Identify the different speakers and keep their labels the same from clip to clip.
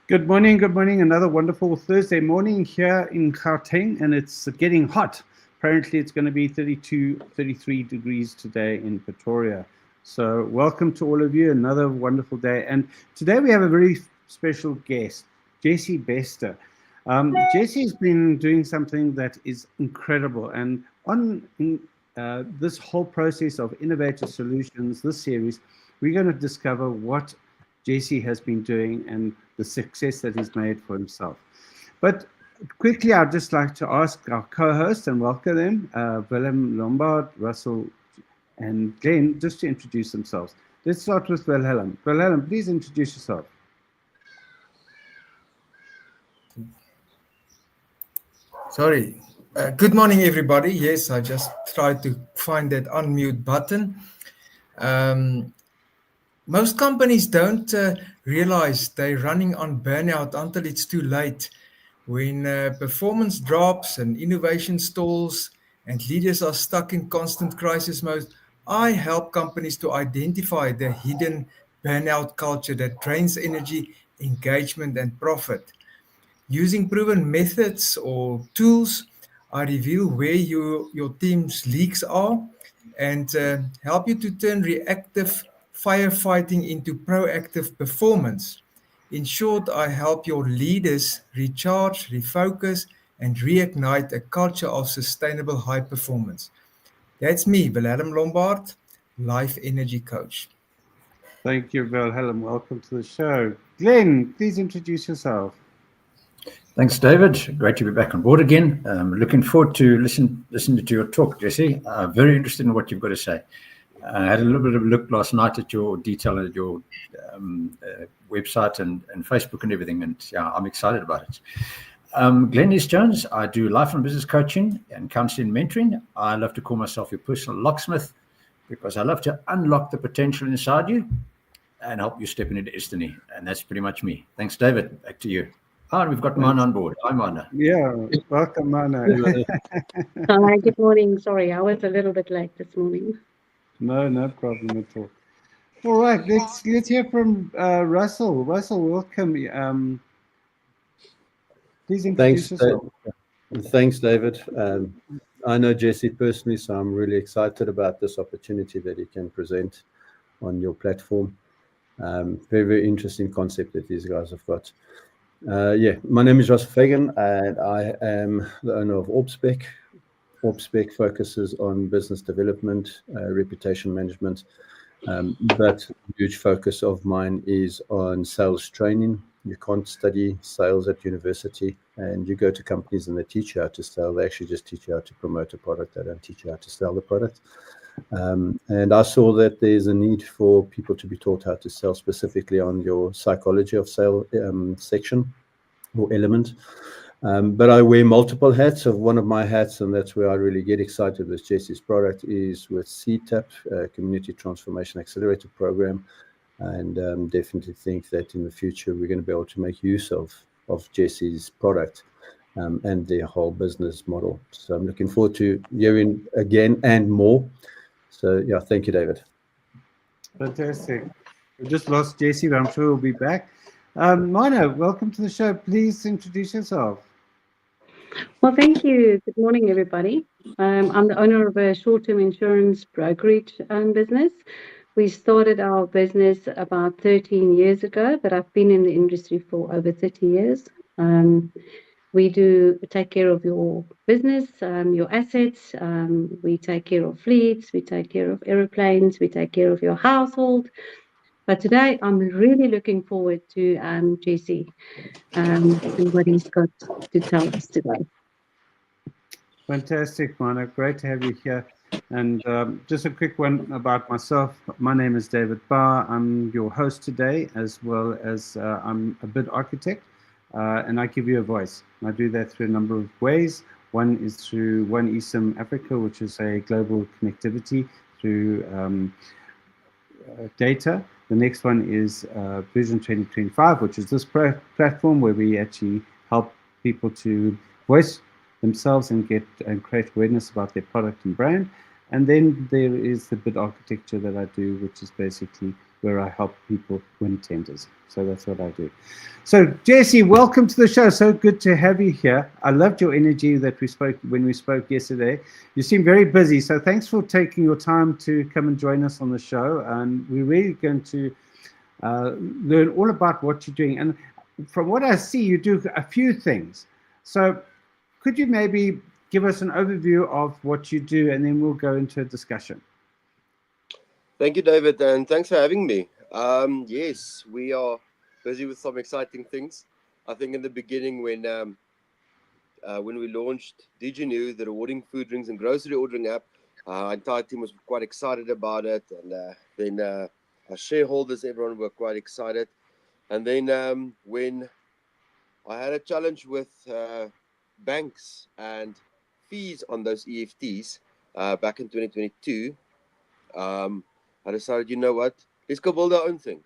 Speaker 1: Good morning, good morning. Another wonderful Thursday morning here in Gauteng, and it's getting hot. Apparently it's going to be 32, 33 degrees today in Pretoria. So welcome to all of you, another wonderful day. And today we have a very special guest, Jessie Bester. Jessie has been doing something that is incredible. And on this whole process of innovative solutions, this series, we're going to discover what Jessie has been doing and the success that he's made for himself. But quickly, I'd just like to ask our co-hosts and welcome them, Willem Lombard, Russell, and Glenn, just to introduce themselves. Let's start with Wilhelm. Wilhelm, please introduce yourself.
Speaker 2: Sorry. Good morning, everybody. Yes, I just tried to find that unmute button. Most companies don't realize they're running on burnout until it's too late. When performance drops and innovation stalls and leaders are stuck in constant crisis mode, I help companies to identify the hidden burnout culture that drains energy, engagement, and profit. Using proven methods or tools, I reveal where your team's leaks are and help you to turn reactive firefighting into proactive performance. In short, I help your leaders recharge, refocus, and reignite a culture of sustainable high performance. That's me, Wilhelm Lombard, Life Energy Coach.
Speaker 1: Thank you, Wilhelm. Welcome to the show. Glenn, please introduce yourself.
Speaker 3: Thanks, David. Great to be back on board again. Looking forward to listening to your talk, Jessie. Very interested in what you've got to say. I had a little bit of a look last night at your detail at your website and Facebook and everything, and yeah, I'm excited about it. Glenn S. Jones. I do life and business coaching and counseling and mentoring. I love to call myself your personal locksmith because I love to unlock the potential inside you and help you step into destiny. And that's pretty much me. Thanks, David. Back to you. Oh, and we've got Mana on board. Hi, Mana.
Speaker 1: Yeah, welcome, Mana.
Speaker 4: Hi, good morning. Sorry, I was a little bit late this morning.
Speaker 1: No problem at all. All right, let's hear from Russell. Russell, welcome. Please introduce yourself.
Speaker 5: Thanks, David. I know Jessie personally, so I'm really excited about this opportunity that he can present on your platform. Very, very interesting concept that these guys have got. My name is Russell Fagan, and I am the owner of OrbSpec. OrbSpec focuses on business development, reputation management, but a huge focus of mine is on sales training. You can't study sales at university, and you go to companies and they teach you how to sell. They actually just teach you how to promote a product. They don't teach you how to sell the product. And I saw that there's a need for people to be taught how to sell, specifically on your psychology of sale section or element. But I wear multiple hats. Of one of my hats, and that's where I really get excited with Jessie's product, is with CTAP, Community Transformation Accelerator Program. And definitely think that in the future we're going to be able to make use of Jessie's product and their whole business model. So I'm looking forward to hearing again and more. So yeah, thank you, David.
Speaker 1: Fantastic. We just lost Jessie, but I'm sure we'll be back. Mana, welcome to the show. Please introduce yourself.
Speaker 4: Well, thank you. Good morning, everybody. I'm the owner of a short-term insurance brokerage business. We started our business about 13 years ago, but I've been in the industry for over 30 years. We do take care of your business, your assets. We take care of fleets. We take care of aeroplanes. We take care of your household. But today, I'm really looking forward to Jessie and what he's got to tell us today.
Speaker 1: Fantastic, Mana. Great to have you here. And just a quick one about myself. My name is David Barr. I'm your host today, as well as I'm a bid architect, and I give you a voice. I do that through a number of ways. One is through One eSIM Africa, which is a global connectivity through data. The next one is Vision 2025, which is this platform where we actually help people to voice themselves and create awareness about their product and brand. And then there is the bid architecture that I do, which is basically where I help people win tenders. So that's what I do. So Jessie, welcome to the show. So good to have you here. I loved your energy that we spoke when we spoke yesterday. You seem very busy, so thanks for taking your time to come and join us on the show. And we're really going to learn all about what you're doing. And from what I see, you do a few things. So could you maybe give us an overview of what you do, and then we'll go into a discussion.
Speaker 6: Thank you, David, and thanks for having me. Yes, we are busy with some exciting things. I think in the beginning when we launched diginu, the rewarding food, drinks, and grocery ordering app, our entire team was quite excited about it, and then our shareholders, everyone were quite excited. And then when I had a challenge with banks and fees on those EFTs back in 2022, I decided, you know what, let's go build our own thing.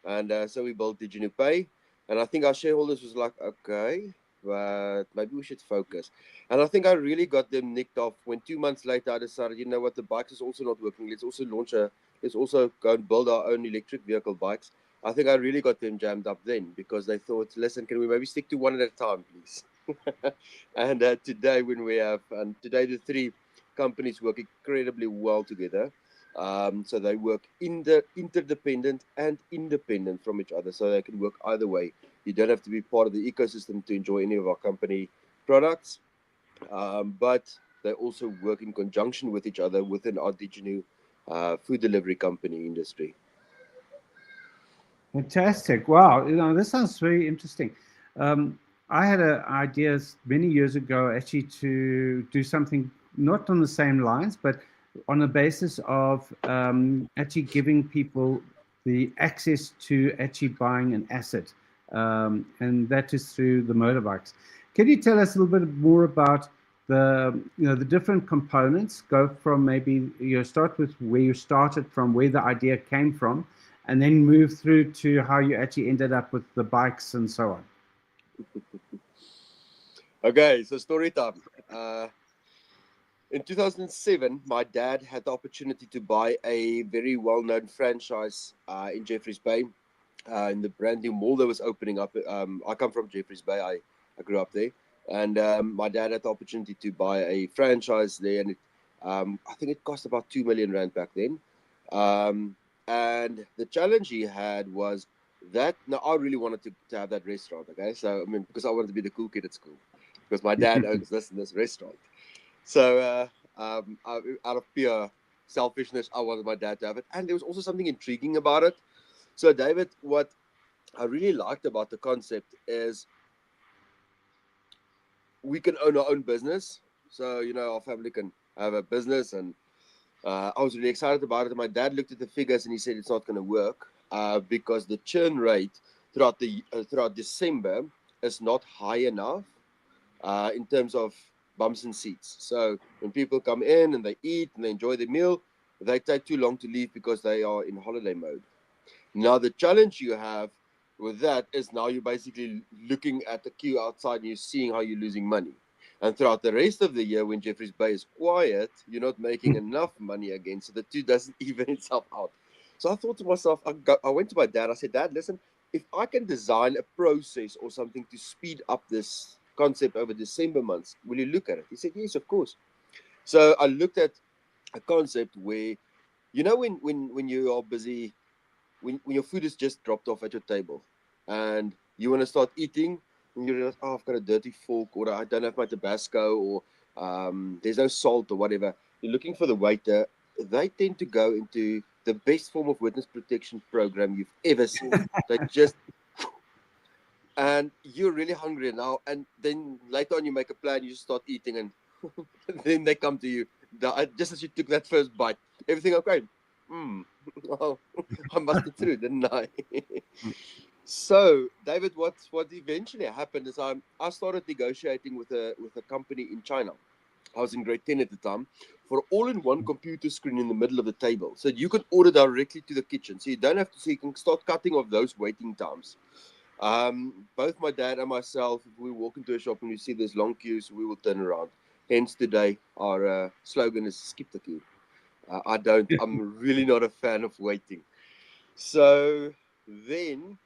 Speaker 6: And so we built diginuPay. And I think our shareholders was like, okay, but maybe we should focus. And I think I really got them nicked off when 2 months later I decided, you know what, the bikes is also not working. Let's also go and build our own electric vehicle bikes. I think I really got them jammed up then because they thought, listen, can we maybe stick to one at a time, please? And today the three companies work incredibly well together. So they work interdependent and independent from each other, so they can work either way. You don't have to be part of the ecosystem to enjoy any of our company products, but they also work in conjunction with each other within our diginu food delivery company industry.
Speaker 1: Fantastic. Wow. This sounds very interesting. I had ideas many years ago actually to do something not on the same lines, but on the basis of actually giving people the access to actually buying an asset. And that is through the motorbikes. Can you tell us a little bit more about the different components? Go from maybe start with where you started from, where the idea came from, and then move through to how you actually ended up with the bikes and so on.
Speaker 6: Okay, so story time. In 2007, my dad had the opportunity to buy a very well-known franchise in Jeffreys Bay, in the brand new mall that was opening up. I come from Jeffreys Bay. I grew up there. And my dad had the opportunity to buy a franchise there. And I think it cost about 2 million rand back then. And the challenge he had was that, now I really wanted to have that restaurant, okay? So, I mean, because I wanted to be the cool kid at school. Because my dad owns this and this restaurant. So out of pure selfishness, I wanted my dad to have it. And there was also something intriguing about it. So, David, what I really liked about the concept is we can own our own business. So, our family can have a business. And I was really excited about it. And my dad looked at the figures and he said it's not going to work because the churn rate throughout December is not high enough in terms of bumps and seats. So when people come in and they eat and they enjoy their meal, they take too long to leave because they are in holiday mode. Now, the challenge you have with that is now you're basically looking at the queue outside and you're seeing how you're losing money. And throughout the rest of the year, when Jeffreys Bay is quiet, you're not making enough money again. So the two doesn't even itself out. So I thought to myself, I went to my dad. I said, Dad, listen, if I can design a process or something to speed up this concept over December months, will you look at it? He said, yes, of course. So I looked at a concept where, when you are busy, when your food is just dropped off at your table and you want to start eating and you realize, oh, I've got a dirty fork, or I don't have my Tabasco, or there's no salt or whatever. You're looking for the waiter. They tend to go into the best form of witness protection program you've ever seen. They just, and you're really hungry now, and then later on you make a plan, you just start eating, and then they come to you just as you took that first bite. Everything okay? Well, I must have through, didn't I? So, David, what eventually happened is I started negotiating with a company in China. I was in grade 10 at the time, for all-in-one computer screen in the middle of the table. So you could order directly to the kitchen. So you don't have to, so you can start cutting off those waiting times. Both my dad and myself, if we walk into a shop and we see there's long queues, we will turn around. Hence today, our slogan is skip the queue. I'm really not a fan of waiting. So then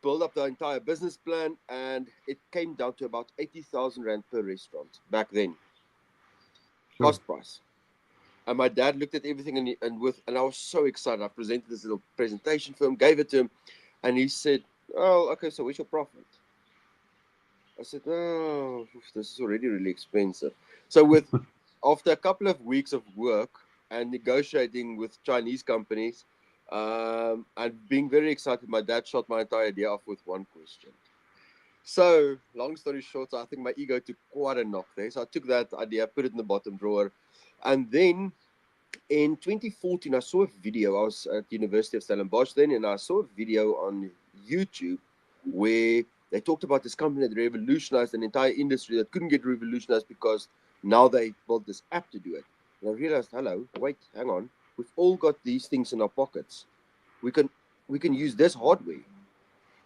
Speaker 6: build up the entire business plan, and it came down to about 80,000 rand per restaurant back then, cost price. And my dad looked at everything, and I was so excited. I presented this little presentation for him, gave it to him, and he said, "Oh, okay, so where's your profit?" I said, "Oh, this is already really expensive." So after a couple of weeks of work and negotiating with Chinese companies, and being very excited, my dad shot my entire idea off with one question. So, long story short, I think my ego took quite a knock there. So I took that idea, put it in the bottom drawer, and then in 2014, I saw a video. I was at the University of Stellenbosch then, and I saw a video on YouTube where they talked about this company that revolutionized an entire industry that couldn't get revolutionized because now they built this app to do it. And I realized, hello, wait, hang on. We've all got these things in our pockets. We can use this hardware,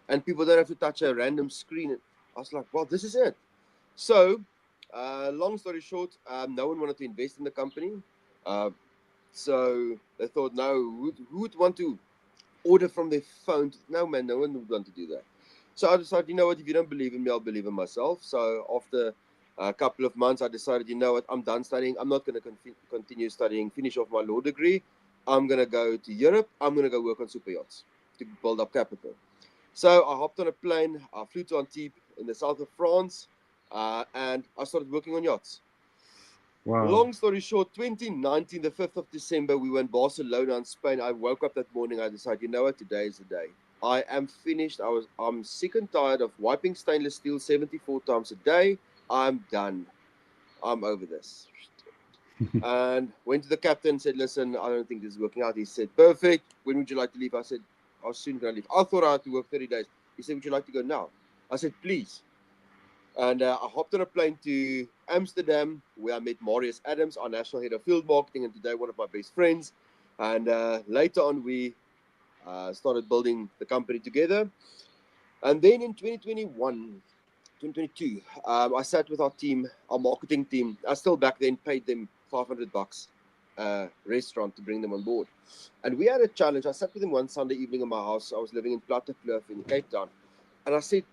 Speaker 6: and people don't have to touch a random screen. I was like, well, this is it. So, long story short, no one wanted to invest in the company. So they thought, no, who would want to order from their phone? No, man, no one would want to do that. So I decided, you know what, if you don't believe in me, I'll believe in myself. So after a couple of months, I decided, you know what, I'm done studying. I'm not going to continue studying, finish off my law degree. I'm going to go to Europe. I'm going to go work on super yachts to build up capital. So I hopped on a plane. I flew to Antibes in the south of France, and I started working on yachts.
Speaker 1: Wow.
Speaker 6: Long story short, 2019, the 5th of December, we were in Barcelona in Spain. I woke up that morning. I decided, you know what, today is the day. I am finished. I'm sick and tired of wiping stainless steel 74 times a day. I'm done. I'm over this. And went to the captain and said, listen, I don't think this is working out. He said, perfect. When would you like to leave? I said, how soon can I leave? I thought I had to work 30 days. He said, would you like to go now? I said, please. And I hopped on a plane to Amsterdam, where I met Marius Adams, our national head of field marketing, and today one of my best friends. And later on, we started building the company together. And then in 2022, I sat with our team, our marketing team. I still back then paid them $500 restaurant to bring them on board. And we had a challenge. I sat with him one Sunday evening in my house. I was living in Plattekloof in Cape Town. And I said,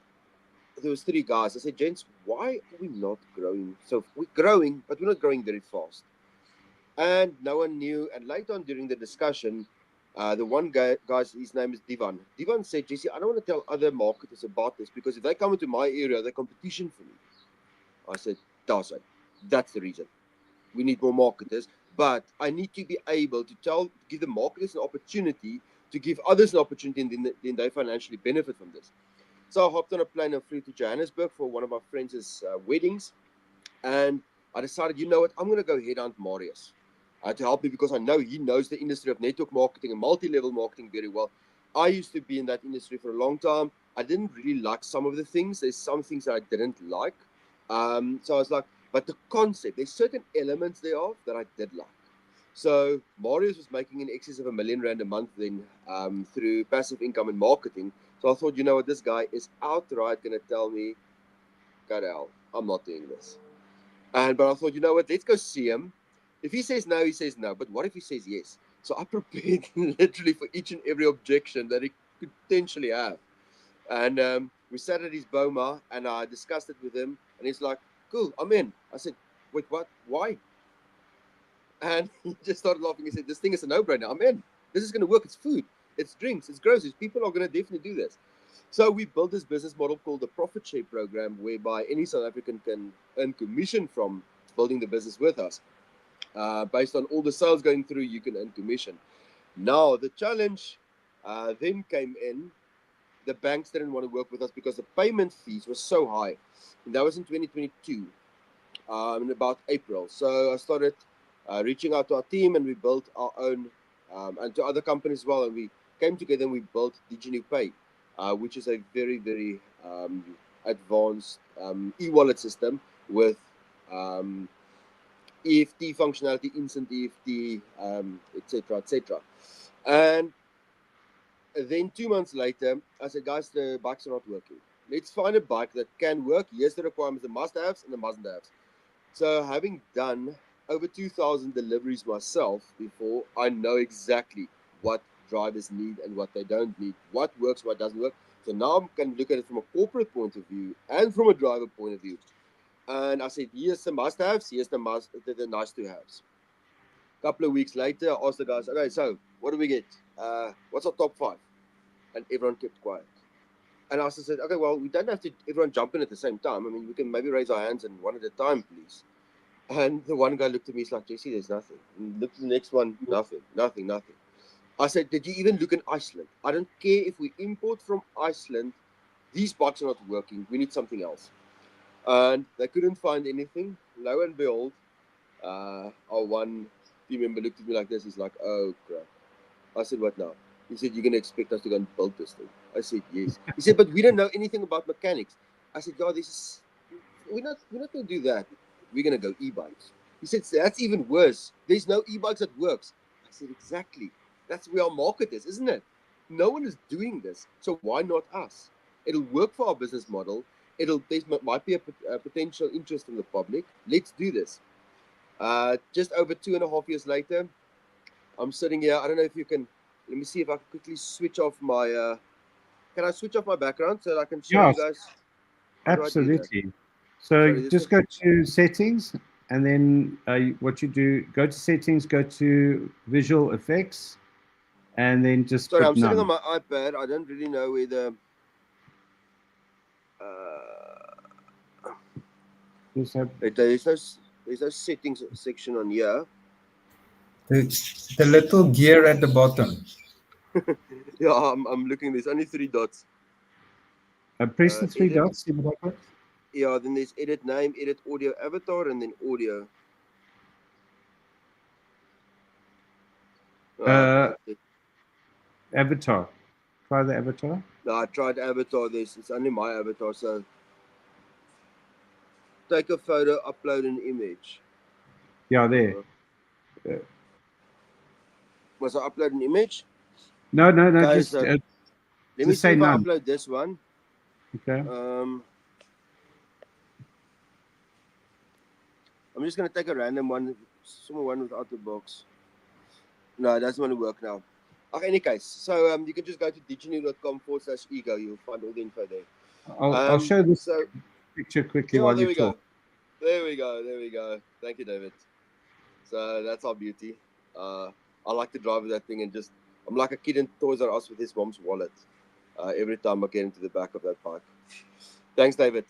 Speaker 6: there was 3 guys. I said, gents, why are we not growing? So we're growing, but we're not growing very fast. And no one knew. And later on during the discussion, the one guy, guys, his name is Divan. Divan said, Jessie, I don't want to tell other marketers about this because if they come into my area, they're competition for me. I said, that's the reason. We need more marketers, but I need to be able to give the marketers an opportunity to give others an opportunity, and then they financially benefit from this. So I hopped on a plane and flew to Johannesburg for one of my friends' weddings. And I decided, you know what, I'm going to go headhunt Marius to help me because I know he knows the industry of network marketing and multi-level marketing very well. I used to be in that industry for a long time. I didn't really like some of the things. There's some things that I didn't like. So I was like, but the concept, there's certain elements thereof that I did like. So Marius was making in excess of R1 million a month then through passive income and marketing. So I thought, you know what, this guy is outright going to tell me, go to hell, I'm not doing this. But I thought, you know what, let's go see him. If he says no, he says no. But what if he says yes? So I prepared literally for each and every objection that he could potentially have. And we sat at his boma and I discussed it with him. And he's like, cool, I'm in. I said, wait, what? Why? And he just started laughing. He said, this thing is a no-brainer. I'm in. This is going to work. It's food. It's drinks. It's groceries. People are going to definitely do this. So we built this business model called the Profit Share Program, whereby any South African can earn commission from building the business with us. Based on all the sales going through, you can earn commission. Now, the challenge then came in. The banks didn't want to work with us because the payment fees were so high. And that was in 2022, in about April. So I started reaching out to our team, and we built our own, and to other companies as well. And we came together and we built diginuPay, which is a very, very advanced e-wallet system with EFT functionality, instant EFT, etc., etc. And then 2 months later, I said, guys, the bikes are not working. Let's find a bike that can work. Here's the requirements, the must-haves and the mustn't-haves. So having done over 2,000 deliveries myself before. I know exactly what drivers need and what they don't need, what works, what doesn't work. So now I can look at it from a corporate point of view and from a driver point of view. And I said, here's the must-haves, here's the nice-to-haves. A couple of weeks later, I asked the guys, okay, so what do we get? What's our top 5? And everyone kept quiet. And I said, okay, well, we don't have to everyone jump in at the same time. I mean, we can maybe raise our hands and one at a time, please. And the one guy looked at me, he's like, Jessie, there's nothing. And looked at the next one, nothing. I said, did you even look in Iceland? I don't care if we import from Iceland. These bikes are not working. We need something else. And they couldn't find anything. Lo and behold, our one team member looked at me like this. He's like, oh, crap. I said, what now? He said, you're going to expect us to go and build this thing. I said, yes. He said, but we don't know anything about mechanics. I said, God, we're not going to do that. We're going to go e-bikes. He said, that's even worse. There's no e-bikes that works. I said, exactly. That's where our market is, isn't it? No one is doing this. So why not us? It'll work for our business model. There might be a potential interest from the public. Let's do this. Just over 2.5 years later, I'm sitting here. I don't know if you can, let me see if I can quickly switch off my, can I switch off my background so that I can show you guys?
Speaker 1: Absolutely. So just go to settings, and then what you do, go to settings, go to visual effects, and then just
Speaker 6: Sorry,
Speaker 1: put
Speaker 6: I'm sitting
Speaker 1: none.
Speaker 6: on my iPad. I don't really know where the there's no settings section on here.
Speaker 2: The little gear at the bottom.
Speaker 6: Yeah, I'm looking. There's only 3 dots.
Speaker 1: Press the 3
Speaker 6: edit.
Speaker 1: dots. See what happens.
Speaker 6: Yeah, then there's edit name, edit audio avatar, and then audio.
Speaker 1: Avatar. Try the avatar.
Speaker 6: No, I tried avatar. It's only my avatar. So take a photo, upload an image.
Speaker 1: Yeah, there.
Speaker 6: Must I upload an image?
Speaker 1: No.
Speaker 6: Okay,
Speaker 1: Just
Speaker 6: so let me
Speaker 1: just
Speaker 6: see
Speaker 1: say
Speaker 6: if
Speaker 1: none.
Speaker 6: I upload this one.
Speaker 1: Okay.
Speaker 6: I'm just gonna take a random one, some one without the box. No, it doesn't want to work now. In any case, so you can just go to diginu.com/ego. You'll find all the info there.
Speaker 1: I'll show this picture quickly while you talk.
Speaker 6: There we go. Thank you, David. So that's our beauty. I like to drive with that thing and I'm like a kid in Toys R Us with his mom's wallet. Every time I get into the back of that bike. Thanks, David.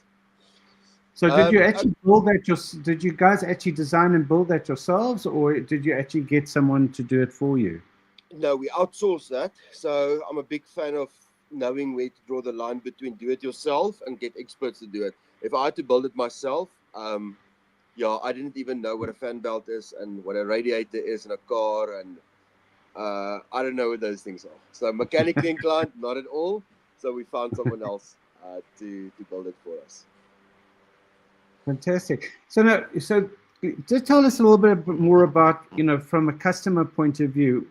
Speaker 1: So did you actually build that? Did you guys actually design and build that yourselves, or did you actually get someone to do it for you?
Speaker 6: No, we outsource that. So I'm a big fan of knowing where to draw the line between do it yourself and get experts to do it. If I had to build it myself, I didn't even know what a fan belt is and what a radiator is in a car, and I don't know what those things are. So mechanically inclined, not at all. So we found someone else to build it for us.
Speaker 1: Fantastic. So just tell us a little bit more about, from a customer point of view,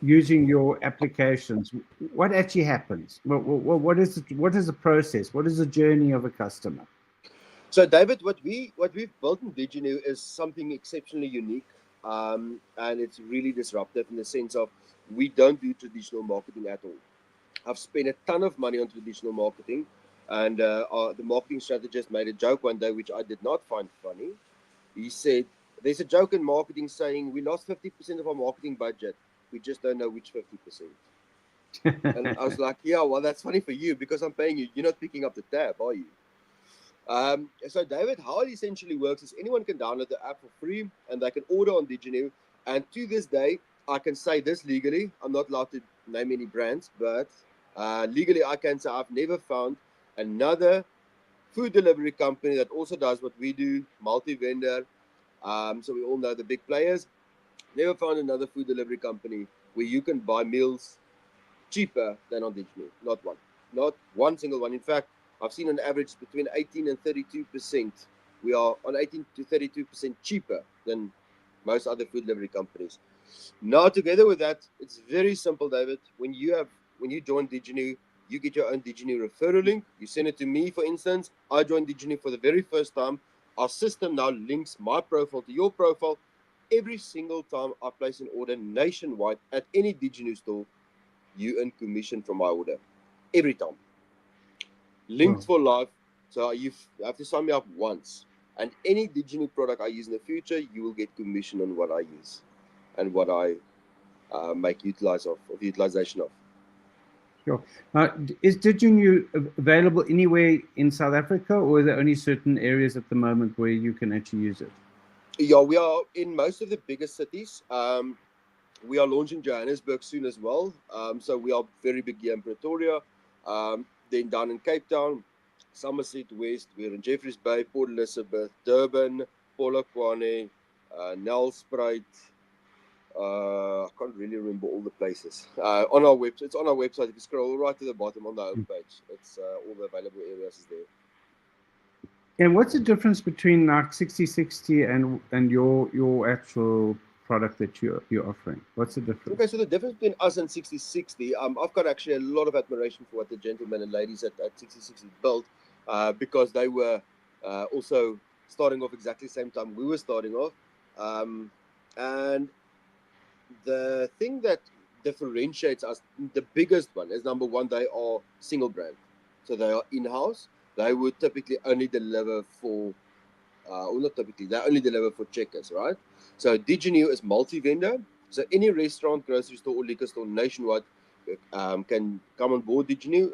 Speaker 1: using your applications. What actually happens? What is the process? What is the journey of a customer?
Speaker 6: So, David, what we've built in Diginu is something exceptionally unique, and it's really disruptive in the sense of we don't do traditional marketing at all. I've spent a ton of money on traditional marketing, and the marketing strategist made a joke one day, which I did not find funny. He said, there's a joke in marketing saying we lost 50% of our marketing budget. We just don't know which 50%. And I was like, yeah, well, that's funny for you because I'm paying you. You're not picking up the tab, are you? So, David, how it essentially works is anyone can download the app for free and they can order on Diginu. And to this day, I can say this legally. I'm not allowed to name any brands, but legally I can say I've never found another food delivery company that also does what we do, multi-vendor. So we all know the big players. Never found another food delivery company where you can buy meals cheaper than on Diginu. Not one single one. In fact, I've seen an average between 18 and 32%. We are on 18 to 32% cheaper than most other food delivery companies. Now, together with that, it's very simple, David. When you join Diginu, you get your own Diginu referral link. You send it to me, for instance. I joined Diginu for the very first time. Our system now links my profile to your profile. every single time I place an order nationwide at any Diginu store, you earn commission from my order. Every time. Linked for life. So you have to sign me up once. And any Diginu product I use in the future, you will get commission on what I use and what I make utilization of.
Speaker 1: Sure. Is diginu available anywhere in South Africa, or are there only certain areas at the moment where you can actually use it?
Speaker 6: Yeah, we are in most of the biggest cities. We are launching Johannesburg soon as well. So we are very big here in Pretoria. Then down in Cape Town, Somerset West, we're in Jeffreys Bay, Port Elizabeth, Durban, Polokwane, Nelspruit. I can't really remember all the places. On our website, it's on our website. If you scroll right to the bottom on the homepage, it's all the available areas is there.
Speaker 1: And what's the difference between like 6060 and your actual product that you're offering? What's the difference?
Speaker 6: Okay, so the difference between us and 6060, I've got actually a lot of admiration for what the gentlemen and ladies at 6060 built, because they were also starting off exactly the same time we were starting off. And the thing that differentiates us, the biggest one, is number one, they are single brand. So they are in-house. They would typically only deliver for, or not typically, they only deliver for Checkers, right? So diginu is multi-vendor. So any restaurant, grocery store, or liquor store nationwide can come on board diginu,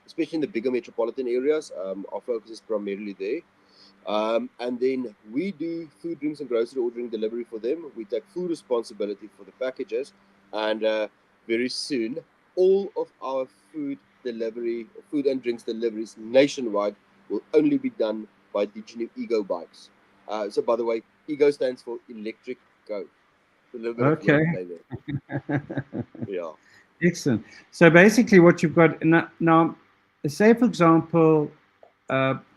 Speaker 6: especially in the bigger metropolitan areas. Our focus is primarily there. And then we do food, drinks, and grocery ordering delivery for them. We take full responsibility for the packages. And very soon, all of our food delivery, or food and drinks deliveries nationwide will only be done by diginuEgo bikes. So by the way, Ego stands for electric go.
Speaker 1: Okay.
Speaker 6: Yeah.
Speaker 1: Excellent. So basically what you've got now, say for example,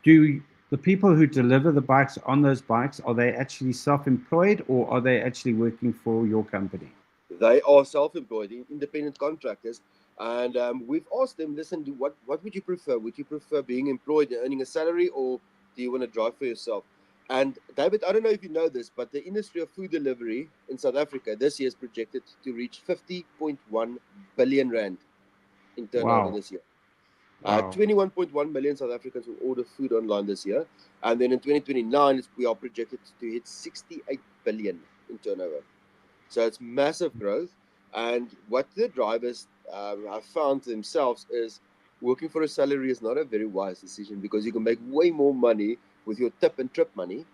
Speaker 1: do the people who deliver the bikes on those bikes, are they actually self-employed, or are they actually working for your company?
Speaker 6: They are self-employed, independent contractors. And we've asked them, listen, what would you prefer? Would you prefer being employed and earning a salary, or do you want to drive for yourself? And David, I don't know if you know this, but the industry of food delivery in South Africa this year is projected to reach 50.1 billion rand in turnover this year. 21.1 million South Africans will order food online this year. And then in 2029, we are projected to hit 68 billion in turnover. So it's massive growth. And what the drivers have found themselves is working for a salary is not a very wise decision, because you can make way more money with your tip and trip money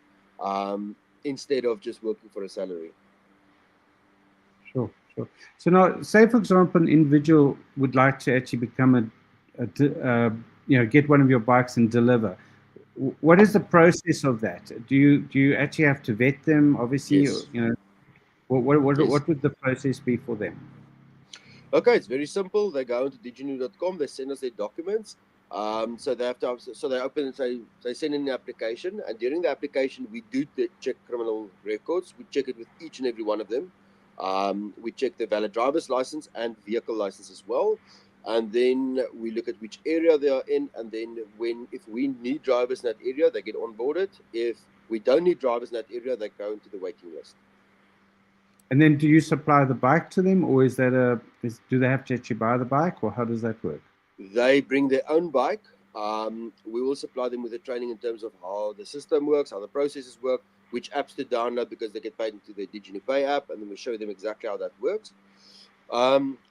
Speaker 6: instead of just working for a salary.
Speaker 1: Sure. So now, say for example, an individual would like to actually become get one of your bikes and deliver. What is the process of that? Do you actually have to vet them? Obviously,
Speaker 6: Yes.
Speaker 1: What would the process be for them?
Speaker 6: Okay, it's very simple. They go into diginu.com. They send us their documents. So they have to. So they open and they send in the application, and during the application, we do check criminal records. We check it with each and every one of them. We check their valid driver's license and vehicle license as well, and then we look at which area they are in. And then if we need drivers in that area, they get onboarded. If we don't need drivers in that area, they go into the waiting list.
Speaker 1: And then do you supply the bike to them, or do they have to actually buy the bike, or how does that work?
Speaker 6: They bring their own bike. We will supply them with the training in terms of how the system works, how the processes work, which apps to download, because they get paid into the diginuPay app, and then we show them exactly how that works.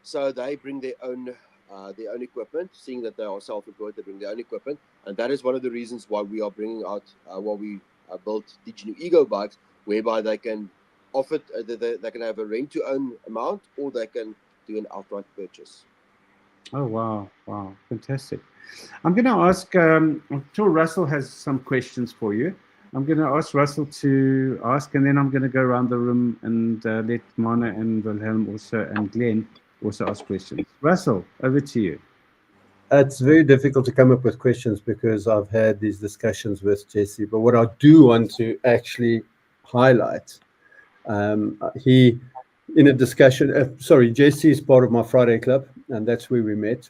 Speaker 6: So they bring their own equipment. Seeing that they are self-employed, they bring their own equipment, and that is one of the reasons why we are bringing out we built diginuEgo bikes, whereby they can offer they can have a rent-to-own amount, or they can do an outright purchase.
Speaker 1: Oh, wow, fantastic. I'm going to ask, I'm sure Russell has some questions for you. I'm going to ask Russell to ask, and then I'm going to go around the room and let Mana and Wilhelm and Glenn also ask questions. Russell, over to you.
Speaker 5: It's very difficult to come up with questions because I've had these discussions with Jessie, but what I do want to actually highlight, in a discussion, Jessie is part of my Friday club, and that's where we met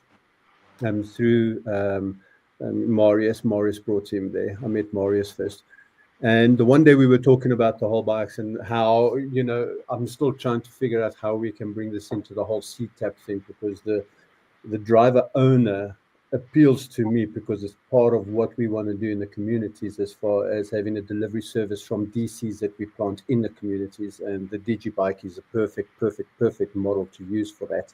Speaker 5: through Marius. Marius brought him there. I met Marius first. And the one day we were talking about the whole bikes and how, you know, I'm still trying to figure out how we can bring this into the whole CTAP thing, because the driver owner appeals to me because it's part of what we want to do in the communities, as far as having a delivery service from DCs that we plant in the communities. And the DigiBike is a perfect model to use for that.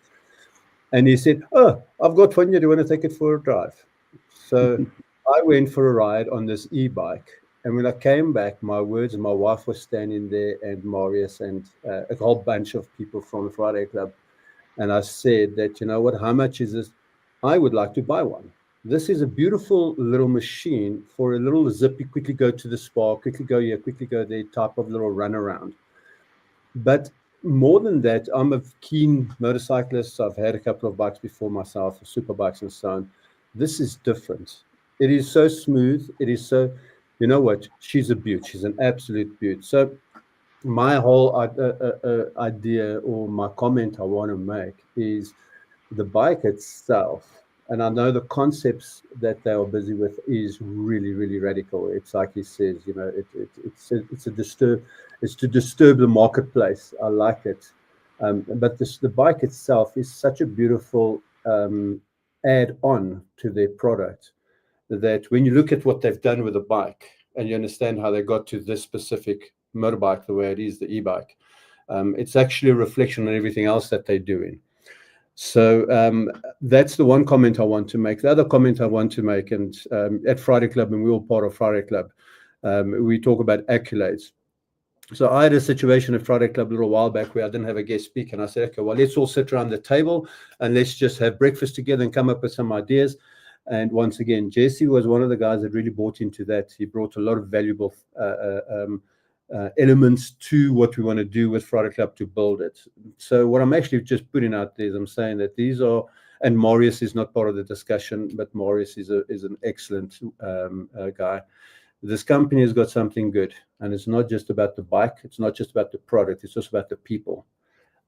Speaker 5: And he said, "Oh, I've got one here. Do you want to take it for a drive?" So I went for a ride on this e-bike. And when I came back, my wife was standing there, and Marius, and a whole bunch of people from the Friday Club. And I said that, you know what, how much is this? I would like to buy one. This is a beautiful little machine for a little zippy, quickly go to the spa, quickly go here, quickly go there type of little run around. But more than that, I'm a keen motorcyclist. I've had a couple of bikes before myself, super bikes and so on. This is different. It is so smooth. It is so, you know what? She's a beaut. She's an absolute beaut. So my whole idea, or my comment I want to make, is the bike itself. And I know the concepts that they are busy with is really radical. It's like he says, you know, it's to disturb the marketplace. I like it. But the bike itself is such a beautiful add-on to their product, that when you look at what they've done with the bike and you understand how they got to this specific motorbike the way it is, the e-bike, it's actually a reflection on everything else that they're doing. So that's the one comment I want to make. The other comment I want to make, and at Friday Club, and we're all part of Friday Club, we talk about accolades. So I had a situation at Friday Club a little while back where I didn't have a guest speaker, and I said, okay, well, let's all sit around the table and let's just have breakfast together and come up with some ideas. And once again, Jessie was one of the guys that really bought into that. He brought a lot of valuable elements to what we want to do with Friday Club to build it. So what I'm actually just putting out there is I'm saying that these are, and Marius is not part of the discussion, but Marius is an excellent guy. This company has got something good, and it's not just about the bike. It's not just about the product. It's just about the people.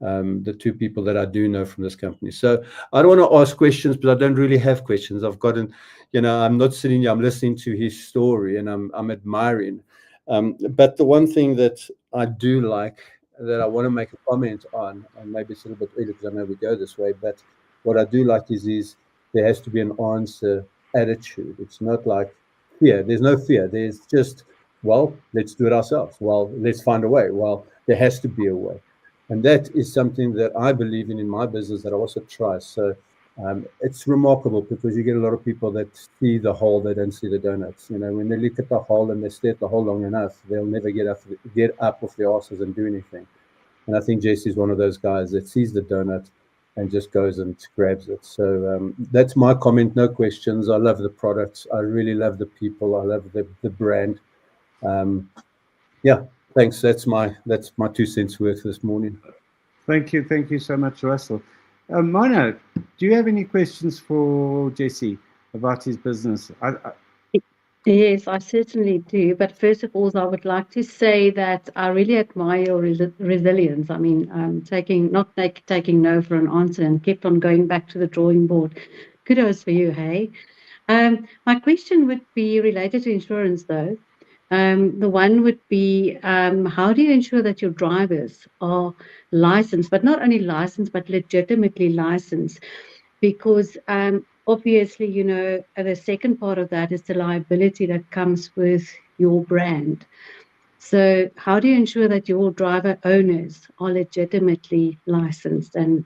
Speaker 5: The two people that I do know from this company. So I don't want to ask questions, but I don't really have questions. I've gotten, you know, I'm not sitting here, I'm listening to his story and I'm admiring. But the one thing that I do like, that I want to make a comment on, and maybe it's a little bit early because I know we go this way, but what I do like is there has to be an answer attitude. It's not like fear. There's no fear. There's just, well, let's do it ourselves. Well, let's find a way. Well, there has to be a way. And that is something that I believe in my business, that I also try. So it's remarkable, because you get a lot of people that see the hole, they don't see the donuts. You know, when they look at the hole and they stare at the hole long enough, they'll never get up off their asses and do anything. And I think Jessie is one of those guys that sees the donut and just goes and grabs it. So that's my comment. No questions. I love the products. I really love the people. I love the brand. Yeah. Thanks. That's my 2 cents worth this morning.
Speaker 1: Thank you so much, Russell. Mona, do you have any questions for Jessie about his business?
Speaker 4: Yes, I certainly do. But first of all, I would like to say that I really admire your resilience. I mean, not taking no for an answer and kept on going back to the drawing board. Kudos for you, hey. My question would be related to insurance, though. The one would be, how do you ensure that your drivers are licensed, but not only licensed, but legitimately licensed? Because obviously, you know, the second part of that is the liability that comes with your brand. So how do you ensure that your driver owners are legitimately licensed and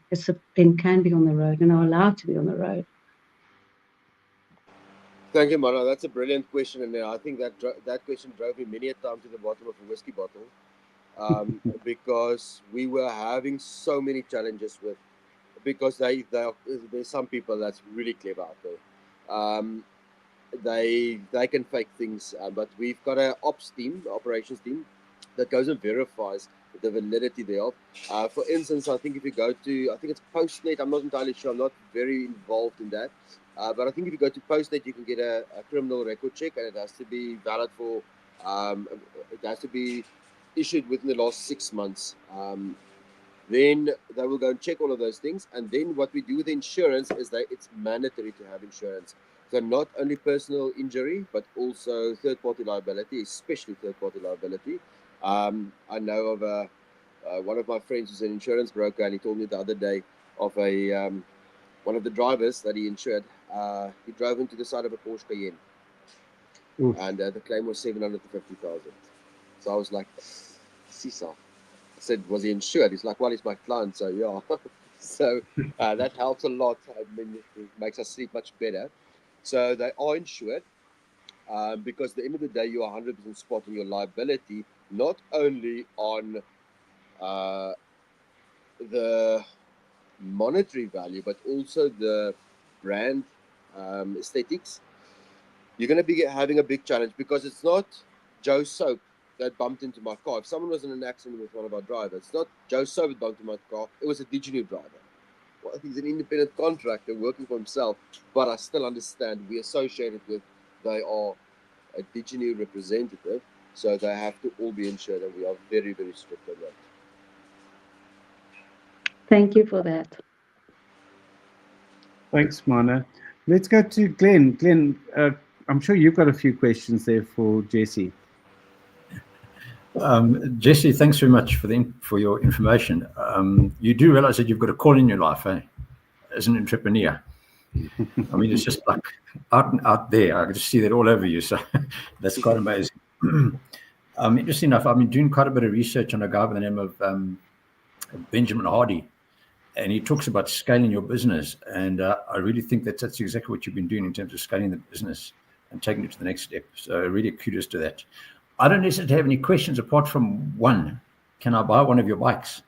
Speaker 4: can be on the road and are allowed to be on the road?
Speaker 6: Thank you, Mara. That's a brilliant question, and I think that question drove me many a time to the bottom of a whiskey bottle, because we were having so many challenges with, because there's some people that's really clever out there. They can fake things, but we've got an operations team, that goes and verifies the validity thereof. For instance, I think if you go to, I think it's Postnet, I'm not entirely sure, I'm not very involved in that. But I think if you go to Postnet, you can get a criminal record check, and it has to be valid for, it has to be issued within the last 6 months. Then they will go and check all of those things. And then what we do with insurance is that it's mandatory to have insurance. So not only personal injury, but also third-party liability, especially third-party liability. I know of one of my friends who's an insurance broker, and he told me the other day of one of the drivers that he insured. He drove into the side of a Porsche Cayenne, and the claim was 750,000. So I was like, "Sisa." I said, "Was he insured?" He's like, "Well, he's my client, so yeah." So that helps a lot. I mean, it makes us sleep much better. So they are insured because at the end of the day, you are 100% spot on your liability, not only on the monetary value, but also the brand aesthetics. You're going to be having a big challenge because it's not Joe Soap that bumped into my car. If someone was in an accident with one of our drivers, it's not Joe Soap that bumped into my car. It was a diginu driver. Well, he's an independent contractor working for himself, but I still understand we associate it with they are a diginu representative, so they have to all be insured, and we are very, very strict on that.
Speaker 4: Thank you for that.
Speaker 1: Thanks, Mana. Let's go to Glenn. Glenn, I'm sure you've got a few questions there for Jessie.
Speaker 3: Jessie, thanks very much for your information. You do realize that you've got a call in your life, eh? As an entrepreneur. I mean, it's just like out there. I can just see that all over you. So that's quite amazing. Interesting enough, I've been doing quite a bit of research on a guy by the name of Benjamin Hardy, and he talks about scaling your business. And I really think that's exactly what you've been doing in terms of scaling the business and taking it to the next step. So really kudos to that. I don't necessarily have any questions apart from one. Can I buy one of your bikes?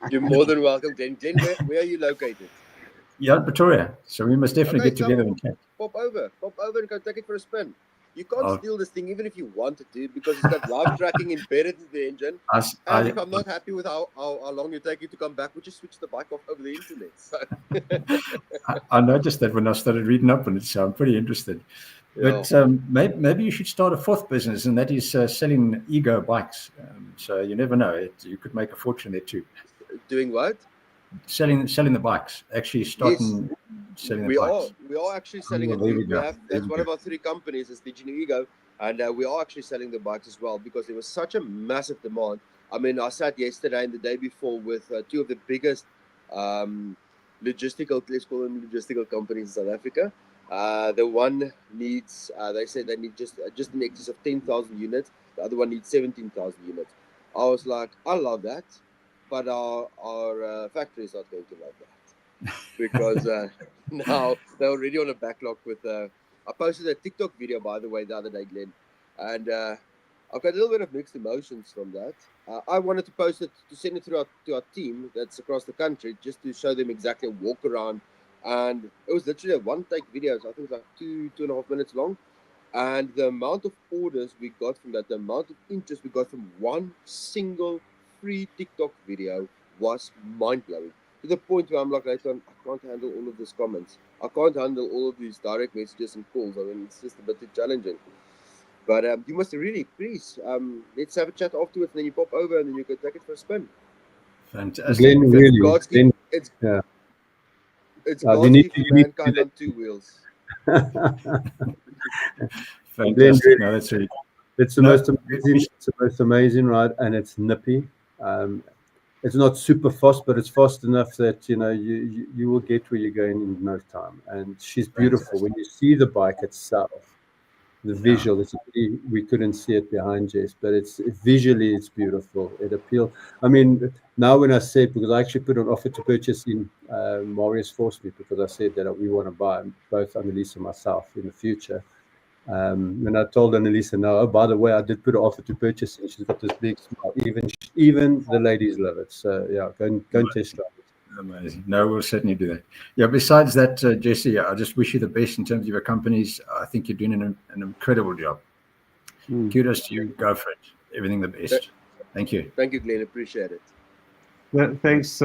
Speaker 6: You're more than welcome, Glenn. Glenn, where are you located?
Speaker 3: Yeah, Pretoria. So we must definitely get together and chat.
Speaker 6: Pop over and go take it for a spin. You can't steal this thing even if you wanted to, because it's got live tracking embedded in the engine. And if I'm not happy with how long you take it to come back, we'll just switch the bike off over the internet. So.
Speaker 3: I noticed that when I started reading up on it, so I'm pretty interested. But maybe you should start a fourth business, and that is selling Ego bikes. So you never know. You could make a fortune there too.
Speaker 6: Doing what?
Speaker 3: Selling the bikes. Actually selling the bikes.
Speaker 6: We are actually selling it. That's one of our 3 companies is diginuEgo, and we are actually selling the bikes as well because there was such a massive demand. I mean, I sat yesterday and the day before with 2 of the biggest logistical companies in South Africa. The one needs, they said they need just in excess of 10,000 units. The other one needs 17,000 units. I was like, I love that, but our factory is not going to love that because now they're already on a backlog with. I posted a TikTok video, by the way, the other day, Glenn, and I've got a little bit of mixed emotions from that. I wanted to post it to send it to our team that's across the country just to show them exactly a walk around. And it was literally a one-take video, so I think it was like 2.5 minutes long. And the amount of orders we got from that, the amount of interest we got from one single free TikTok video was mind-blowing. To the point where I'm like, I can't handle all of these comments. I can't handle all of these direct messages and calls. I mean, it's just a bit too challenging. But you must really, please, let's have a chat afterwards, and then you pop over, and then you can take it for a spin.
Speaker 3: Fantastic.
Speaker 5: Glenn, really,
Speaker 6: It's God's gift to mankind on 2 wheels.
Speaker 3: Fantastic. No, that's really.
Speaker 5: It's the most amazing. It's the most amazing ride, and it's nippy. It's not super fast, but it's fast enough that you will get where you're going in no time. And she's beautiful. When you see the bike itself, the visual, we couldn't see it behind Jess, but it's beautiful. It appeals. I mean, now when I said, because I actually put an offer to purchase in, Marius forced me because I said that we want to buy both Annalise and myself in the future. When I told Annalise, no, oh, by the way, I did put an offer to purchase, and she's got this big smile. Even the ladies love it. So yeah, go and test drive it.
Speaker 3: Amazing. No, we'll certainly do that. Yeah. Besides that, Jessie, I just wish you the best in terms of your companies. I think you're doing an incredible job. Kudos to you. Go for it. Everything the best. Thank you.
Speaker 6: Thank you, Glenn. Appreciate it.
Speaker 1: Well, thanks,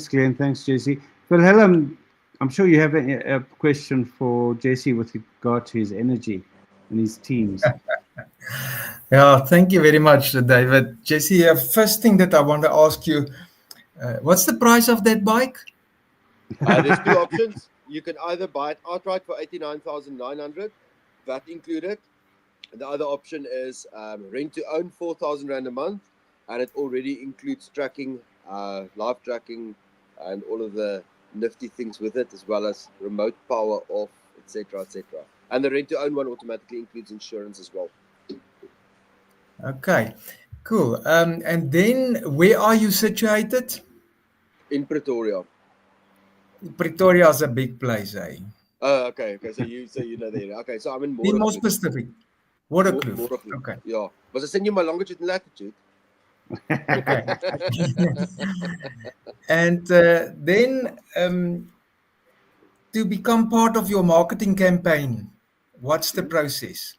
Speaker 1: Glenn. Thanks, Jessie. Well, Helen, I'm sure you have a question for Jessie with regard to his energy and his teams.
Speaker 2: Yeah, thank you very much, David. Jessie, first thing that I want to ask you, what's the price of that bike?
Speaker 6: There's 2 options. you can either buy it outright for 89,900, that included. The other option is rent to own 4,000 Rand a month, and it already includes tracking, live tracking, and all of the nifty things with it, as well as remote power off, etc., etc. And the rent to own one automatically includes insurance as well.
Speaker 2: Okay, cool. And then where are you situated?
Speaker 6: In Pretoria.
Speaker 2: Pretoria is a big place, eh?
Speaker 6: Oh, okay. So you know there. Okay, so I'm in
Speaker 2: Be more
Speaker 6: Moorekloof.
Speaker 2: specific. Waterkloof. Okay.
Speaker 6: Yeah. Was I send you my longitude and latitude?
Speaker 2: Okay. And then to become part of your marketing campaign, what's the process?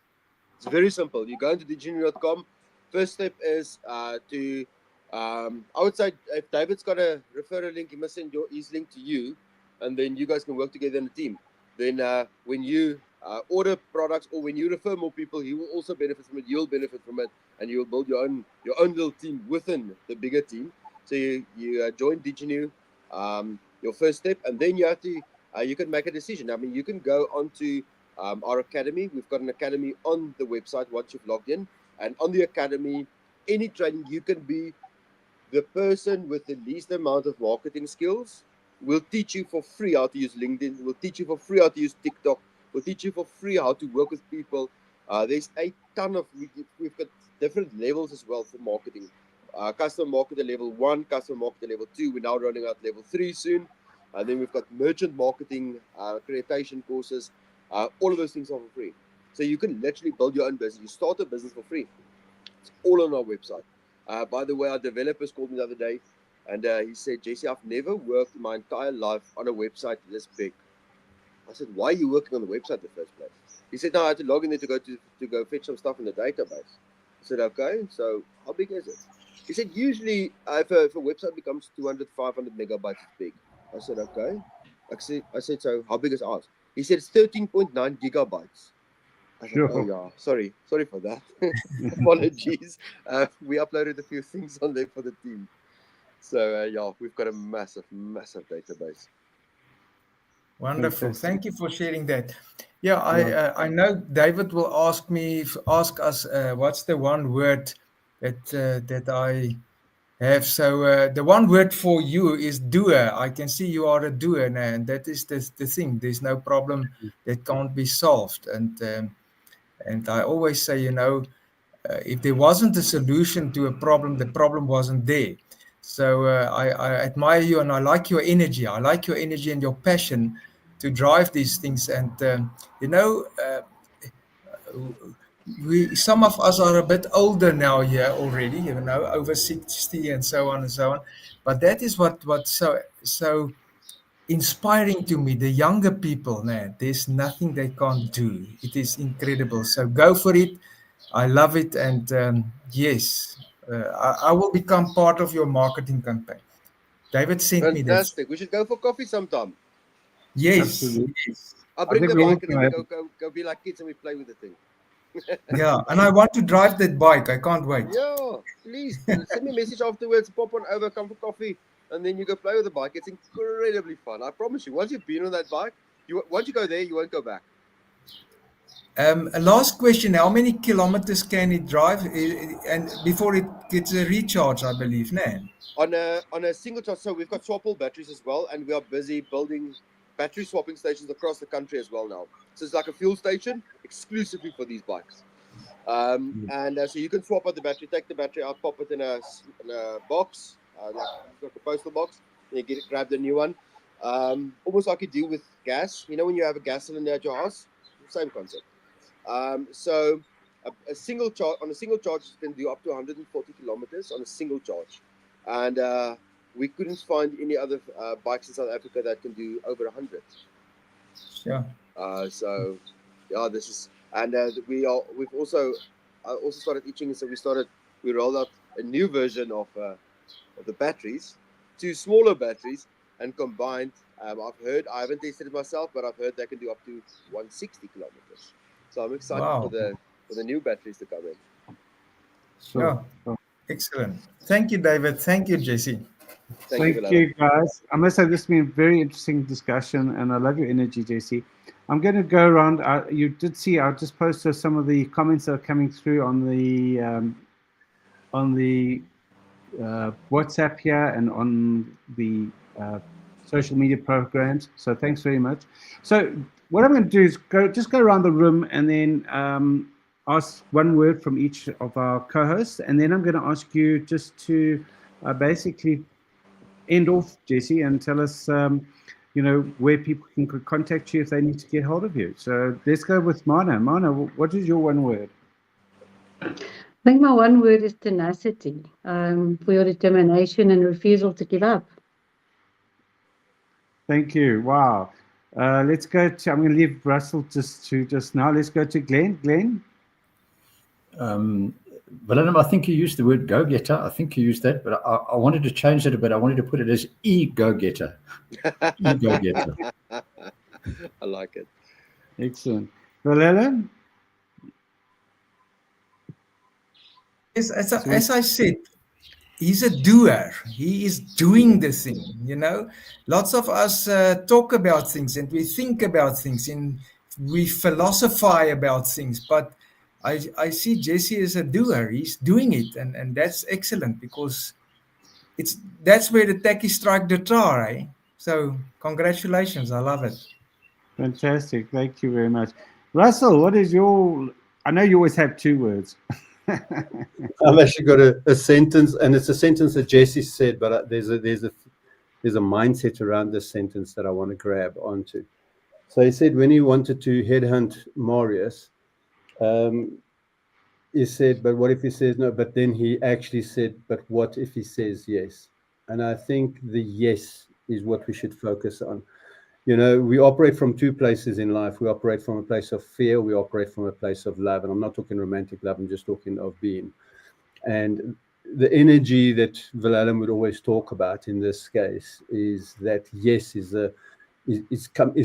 Speaker 6: It's very simple. You go into diginu.com. First step is to, I would say, if David's got a referral link, he must send his link to you, and then you guys can work together in a team. Then when you order products or when you refer more people, he will also benefit from it. You'll benefit from it, and you'll build your own little team within the bigger team. So you join Diginu, your first step, and then you have to you can make a decision. I mean, you can go onto our academy. We've got an academy on the website once you've logged in, and on the academy, any training, you can be the person with the least amount of marketing skills. We'll teach you for free how to use LinkedIn. We'll teach you for free how to use TikTok. We'll teach you for free how to work with people. There's a ton of, we've got different levels as well for marketing. Customer marketer level 1, customer marketer level 2. We're now rolling out level 3 soon. Then we've got merchant marketing, accreditation courses. All of those things are for free. So you can literally build your own business. You start a business for free. It's all on our website. By the way, our developers called me the other day, and he said, Jessie, I've never worked my entire life on a website this big. I said, why are you working on the website in the first place? He said, no, I had to log in there to go fetch some stuff in the database. I said, okay, so how big is it? He said, usually if a website becomes 200, 500 megabytes, it's big. I said, okay. I said, so how big is ours? He said, it's 13.9 gigabytes. I said, oh yeah, sorry for that. Apologies. We uploaded a few things on there for the team. So yeah, we've got a massive database.
Speaker 2: Wonderful. Thank you for sharing that. Yeah, I know David will ask us what's the one word that I have. So the one word for you is doer. I can see you are a doer now, and that is the thing. There's no problem that can't be solved. And I always say, if there wasn't a solution to a problem, the problem wasn't there. So I admire you, and I like your energy. I like your energy and your passion to drive these things. And some of us are a bit older now here already, over 60 and so on and so on. But that is what's so inspiring to me. The younger people, man, there's nothing they can't do. It is incredible. So go for it. I love it. And yes, I will become part of your marketing campaign. David sent me this.
Speaker 6: Fantastic. We should go for coffee sometime.
Speaker 2: Yes.
Speaker 6: I'll bring the bike and then we go be like kids and we play with the thing.
Speaker 2: Yeah, and I want to drive that bike. I can't wait.
Speaker 6: Yeah, please send me a message afterwards. Pop on over, come for coffee, and then you go play with the bike. It's incredibly fun. I promise you. Once you've been on that bike, once you go there, you won't go back.
Speaker 2: A last question: how many kilometers can it drive, and before it gets a recharge? I believe,
Speaker 6: on a single charge. So we've got swappable batteries as well, and we are busy building battery swapping stations across the country as well now. So it's like a fuel station exclusively for these bikes. And so you can swap out the battery, take the battery out, pop it in a box, like a postal box, and you grab the new one. Almost like you do with gas. You know when you have a gas cylinder at your house? Same concept. So a single charge, on a single charge, you can do up to 140 kilometers on a single charge. And we couldn't find any other bikes in South Africa that can do over 100.
Speaker 2: Sure.
Speaker 6: So yeah, this is, and we've also started teaching. So we rolled out a new version of the batteries, 2 smaller batteries, and combined. I haven't tested it myself, but I've heard they can do up to 160 kilometers. So I'm excited for the new batteries to come in.
Speaker 2: Sure. Excellent. Thank you, David. Thank you, Jessie.
Speaker 6: Thank you,
Speaker 1: Thank you, guys. I must say this has been a very interesting discussion, and I love your energy, Jessie. I'm going to go around. You did see I just posted some of the comments that are coming through on the WhatsApp here and on the social media programs. So thanks very much. So what I'm going to do is go around the room and then ask one word from each of our co-hosts, and then I'm going to ask you just to basically end off, Jessie, and tell us, where people can contact you if they need to get hold of you. So let's go with Mana. Mana, what is your one word?
Speaker 4: I think my one word is tenacity, for your determination and refusal to give up.
Speaker 1: Thank you. Wow. Let's go to, I'm going to leave Russell just now. Let's go to Glenn. Glenn?
Speaker 3: Willem, I think you used the word go-getter. I think you used that, but I wanted to change it a bit. I wanted to put it as e-go-getter. E-go-getter.
Speaker 6: I like it.
Speaker 1: Excellent. Willem?
Speaker 2: Yes, as I said, he's a doer. He is doing the thing, you know. Lots of us talk about things and we think about things and we philosophize about things, but I see Jessie as a doer. He's doing it, and that's excellent, because that's where the techie strike the tar, eh? So congratulations, I love it.
Speaker 1: Fantastic. Thank you very much. Russell, what is your, I know you always have two words.
Speaker 5: I've actually got a sentence, and it's a sentence that Jessie said, but there's a mindset around this sentence that I want to grab onto. So he said when he wanted to headhunt Marius, he said, but what if he says no? But then he actually said, but what if he says yes? And I think the yes is what we should focus on. You know, we operate from two places in life. We operate from a place of fear. We operate from a place of love. And I'm not talking romantic love. I'm just talking of being. And the energy that Willem would always talk about in this case is that yes is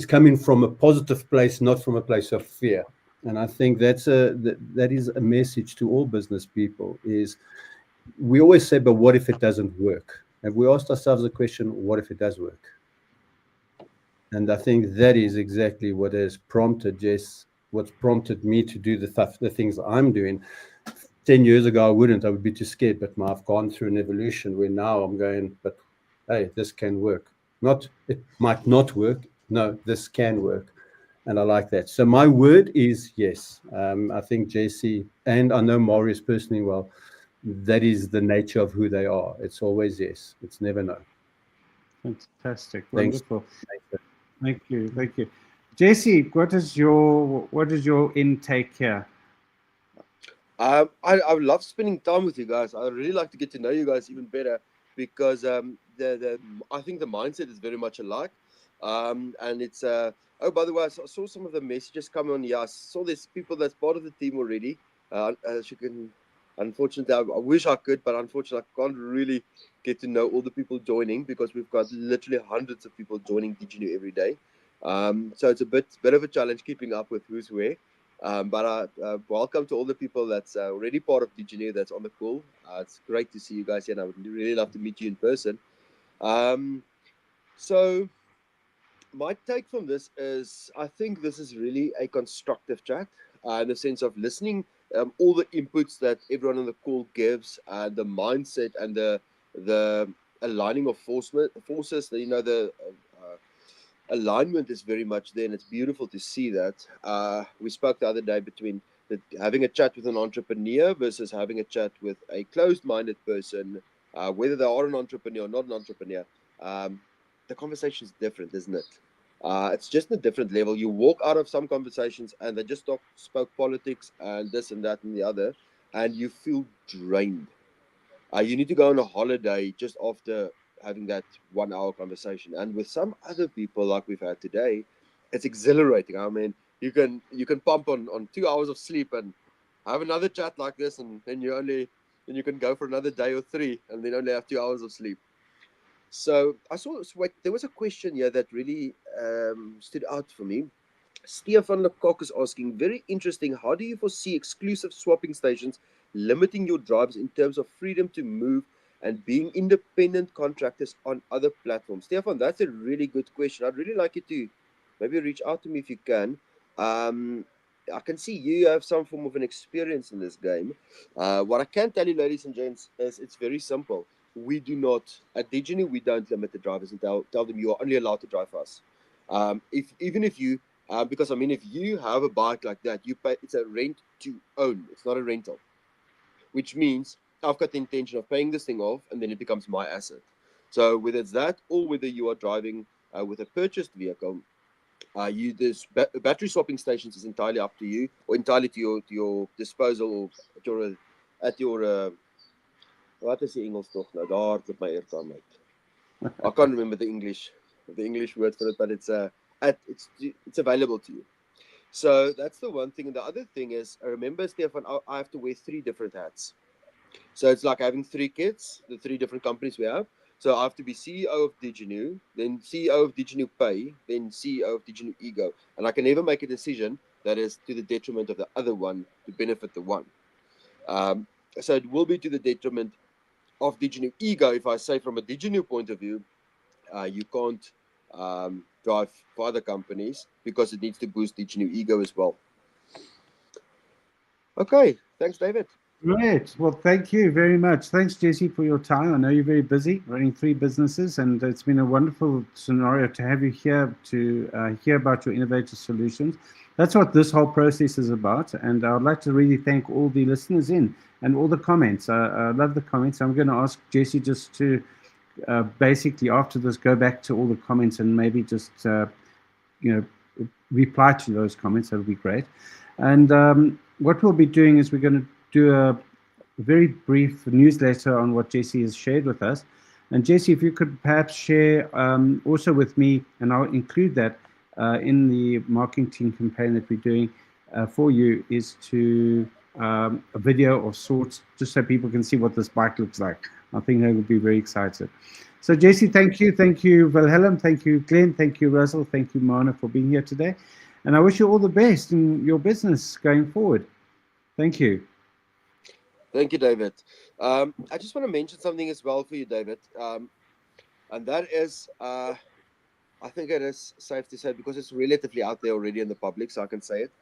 Speaker 5: coming from a positive place, not from a place of fear. And I think that is a message to all business people. Is we always say, but what if it doesn't work? Have we asked ourselves the question, what if it does work? And I think that is exactly what has prompted what's prompted me to do the things I'm doing. 10 years ago, I would be too scared, but I've gone through an evolution where now I'm going, but hey, this can work. It might not work. No, this can work. And I like that. So my word is yes. I think Jessie, and I know Marius personally well, that is the nature of who they are. It's always yes. It's never no.
Speaker 1: Fantastic.
Speaker 5: Thanks.
Speaker 1: Wonderful. Thank you. Jessie, what is your intake here?
Speaker 6: I love spending time with you guys. I really like to get to know you guys even better, because I think the mindset is very much alike. And it's oh, by the way, I saw some of the messages come on here. I saw there's people that's part of the team already. As you can, unfortunately, I wish I could, but unfortunately, I can't really get to know all the people joining, because we've got literally hundreds of people joining diginu every day. So it's a bit of a challenge keeping up with who's where. But welcome to all the people that's already part of diginu that's on the call. It's great to see you guys here, and I would really love to meet you in person. So my take from this is, I think this is really a constructive chat, in the sense of listening all the inputs that everyone on the call gives, and the mindset and the aligning of forces. The alignment is very much there, and it's beautiful to see that. We spoke the other day between having a chat with an entrepreneur versus having a chat with a closed-minded person, whether they are an entrepreneur or not an entrepreneur. The conversation is different, isn't it? It's just a different level. You walk out of some conversations and they just spoke politics and this and that and the other, and you feel drained. You need to go on a holiday just after having that 1 hour conversation. And with some other people like we've had today, it's exhilarating. I mean, you can pump on 2 hours of sleep and have another chat like this, and then you can go for another day or 3 and then only have 2 hours of sleep. So there was a question here that really stood out for me. Stefan Lecoq is asking, very interesting, how do you foresee exclusive swapping stations limiting your drivers in terms of freedom to move and being independent contractors on other platforms? Stefan, that's a really good question. I'd really like you to maybe reach out to me if you can. I can see you have some form of an experience in this game. What I can tell you, ladies and gents, is it's very simple. We do not, at Diginu, we don't limit the drivers and tell them you are only allowed to drive us. Even if you, because I mean, if you have a bike like that, you pay, it's a rent to own. It's not a rental, which means I've got the intention of paying this thing off and then it becomes my asset. So whether it's that or whether you are driving with a purchased vehicle, this battery swapping stations is entirely up to you, or entirely to your disposal, or at your what is the Engels toch nou? Daar het my airtime uit. I can't remember the English word for it, but it's available to you. So that's the one thing. And the other thing is, remember, Stefan, I have to wear 3 different hats. So it's like having 3 kids, the 3 different companies we have. So I have to be CEO of Diginu, then CEO of diginuPay, then CEO of diginuEgo. And I can never make a decision that is to the detriment of the other one to benefit the one. So it will be to the detriment of diginuEgo if I say from a Diginu point of view, you can't drive for other companies because it needs to boost diginuEgo as well. Okay, thanks, David.
Speaker 1: Great. Well, thank you very much. Thanks, Jessie, for your time. I know you're very busy running 3 businesses, and it's been a wonderful scenario to have you here to hear about your innovative solutions. That's what this whole process is about, and I would like to really thank all the listeners in and all the comments. I love the comments. I'm going to ask Jessie just to basically after this go back to all the comments and maybe just reply to those comments. That would be great. And what we'll be doing is we're going to do a very brief newsletter on what Jessie has shared with us. And Jessie, if you could perhaps share also with me, and I'll include that in the marketing campaign that we're doing for you, is to a video of sorts, just so people can see what this bike looks like. I think they will be very excited. So Jessie, thank you. Thank you, Wilhelm. Thank you, Glenn. Thank you, Russell. Thank you, Mona, for being here today. And I wish you all the best in your business going forward. Thank you.
Speaker 6: Thank you, David. I just want to mention something as well for you, David. And that is, I think it is safe to say, because it's relatively out there already in the public, so I can say it.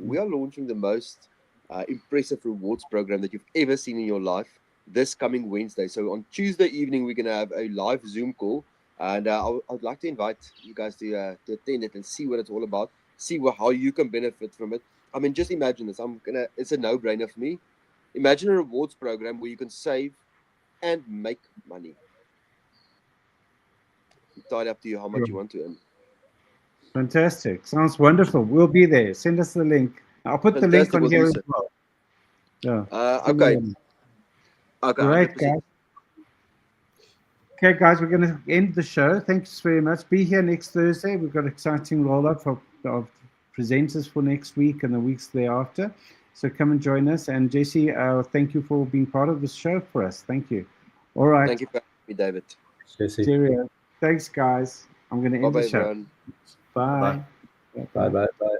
Speaker 6: We are launching the most impressive rewards program that you've ever seen in your life this coming Wednesday. So on Tuesday evening, we're going to have a live Zoom call. And I would like to invite you guys to attend it and see what it's all about, see how you can benefit from it. I mean, just imagine this. It's a no-brainer for me. Imagine a rewards program where you can save and make money. Entirely up to you how much you want to earn.
Speaker 1: Fantastic. Sounds wonderful. We'll be there. Send us the link. I'll put the link on here as well. Yeah.
Speaker 6: Okay. Okay.
Speaker 1: Great, guys. Okay, guys, we're going to end the show. Thanks very much. Be here next Thursday. We've got an exciting roll-up of presenters for next week and the weeks thereafter. So come and join us. And Jessie, thank you for being part of this show for us. Thank you. All right.
Speaker 6: Thank you for having me, David.
Speaker 5: Jessie.
Speaker 1: Cheerio. Thanks, guys. I'm going to end the show.
Speaker 6: Everyone.
Speaker 1: Bye.
Speaker 5: Bye. Bye.